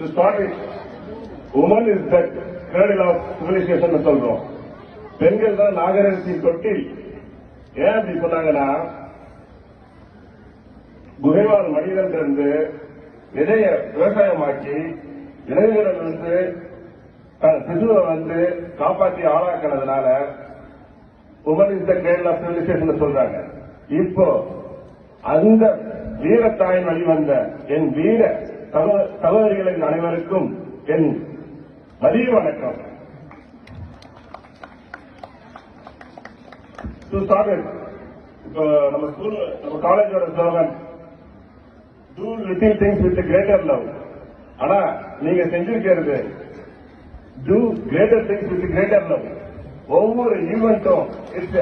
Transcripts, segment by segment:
To start with, woman is the cradle of civilization சொல்றோம். பெண்கள் தான் நாகரிகத்தின் தொட்டில். ஏன் அப்படி சொன்னாங்கன்னா, குகைவாழ் மனிதன் இருந்து விதைய விவசாயமாக்கி விளைவுகள் வந்து சிசுவை வந்து காப்பாற்றி ஆளாக்கினதுனால woman is the cradle of civilisation சொல்றாங்க. இப்போ அந்த வீரத்தாயின் வழிவந்த என் வீர சகோதரிகளின் அனைவருக்கும் என் மதிய வணக்கம். இப்போ நம்ம ஸ்கூல் நம்ம காலேஜோட slogan do little things with greater love. ஆனா நீங்க செஞ்சிருக்கிறது do greater things with greater love. ஒவ்வொரு ஈவெண்ட்டும் இட்ஸ்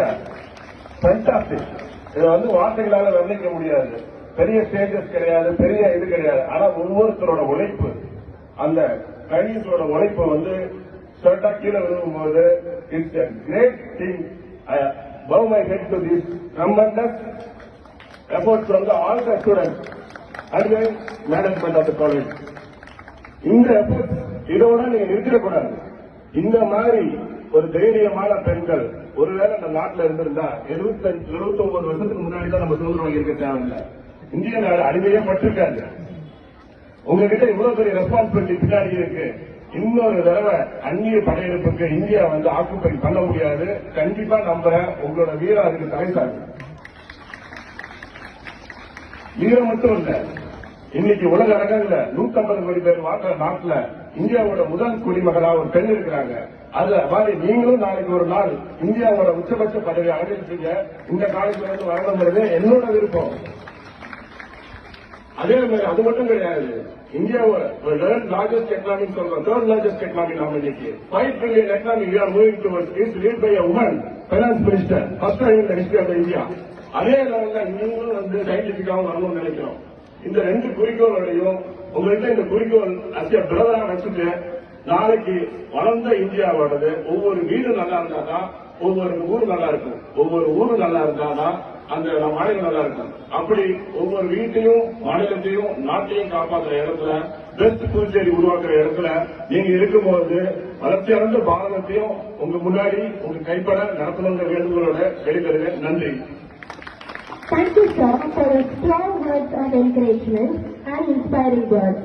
ஃபேண்டாஸ்டிக். இதை வந்து வார்த்தைகளால வர்ணிக்க முடியாது. பெரிய ஸ்டேஜஸ் கிடையாது, பெரிய இது கிடையாது. ஆனா ஒவ்வொருத்தரோட உழைப்பு, அந்த கைகளோட உழைப்பு வந்து ஷர்ட்டா கீழே விழுகும்போது it's a great thing. I bow my head to this tremendous effort from all the students and the management of the college. இந்த எஃபர்ட் இதோட நீங்க நிறுத்திடக்கூடாது. இந்த மாதிரி ஒரு தைரியமான பெண்கள் ஒருவேளை இந்த நாட்டில் இருந்திருந்தா 79 வருஷத்துக்கு முன்னாடி தான் நம்ம சுதந்திரம் வாங்கியிருக்க தேவையில்லை. இந்திய நாடு அடிமையே பட்டிருக்காங்க. உங்ககிட்ட இவ்வளவு பெரிய ரெஸ்பான்சிபிலிட்டி பின்னாடி இருக்கு. இன்னொரு தடவை அந்நிய படையெடுப்புக்கு இந்தியா வந்து ஆக்குப்பை பண்ண முடியாது. கண்டிப்பா நம்புறேன் உங்களோட வீரம் அதுக்கு தலை சாகும். வீரம் மட்டும் இல்ல, இன்னைக்கு உலக அரங்கல்ல 150 கோடி பேர் வாழ்ற நாட்டுல இந்தியாவோட முதல் குடிமகளா ஒரு பெண் இருக்கிறாங்க. அது மாதிரி நீங்களும் நாளைக்கு ஒரு நாள் இந்தியாவோட உச்சபட்ச பதவி அடைஞ்சிருக்கீங்க. இந்த காலத்துல இருந்து வரணுங்கிறது என்னோட விருப்பம். அதே மாதிரி அது மட்டும் கிடையாது, இந்தியாவோட லார்ஜஸ்ட் எக்கனாமி சொல்றோம், தேர்ட் லார்ஜஸ்ட் எக்கனாமி நாம இன்னைக்கு 5 trillion economy we are moving towards is led by a woman finance minister, first time in the history of India. அதே லெவல்ல நீங்களும் வந்து சயின்டிபிக்காவும் வரணும்னு நினைக்கிறோம். இந்த 2 குறிக்கோளையும் உங்கள்கிட்ட இந்த குறிக்கோள் அத்திய பிரதரா வச்சுட்டு நாளைக்கு வளர்ந்த இந்தியாவோடது ஒவ்வொரு வீடு நல்லா இருந்தாதான் ஒவ்வொரு ஊர் நல்லா இருக்கும், ஒவ்வொரு ஊரு நல்லா இருந்தாதான் அந்த மாநிலம் நல்லா இருக்கும். அப்படி ஒவ்வொரு வீட்டையும் மாநிலத்தையும் நாட்டையும் காப்பாற்றுற இடத்துல பெஸ்ட் புதுச்சேரி உருவாக்குற இடத்துல நீங்க இருக்கும்போது வளர்ச்சியடைந்த பாரதத்தையும் உங்க முன்னாடி உங்க கைப்பட நடத்தணுங்கிற வேண்டுகோளோட வெளிப்படுகிறேன். நன்றி. Thank you, sir, for your strong words of encouragement and inspiring words.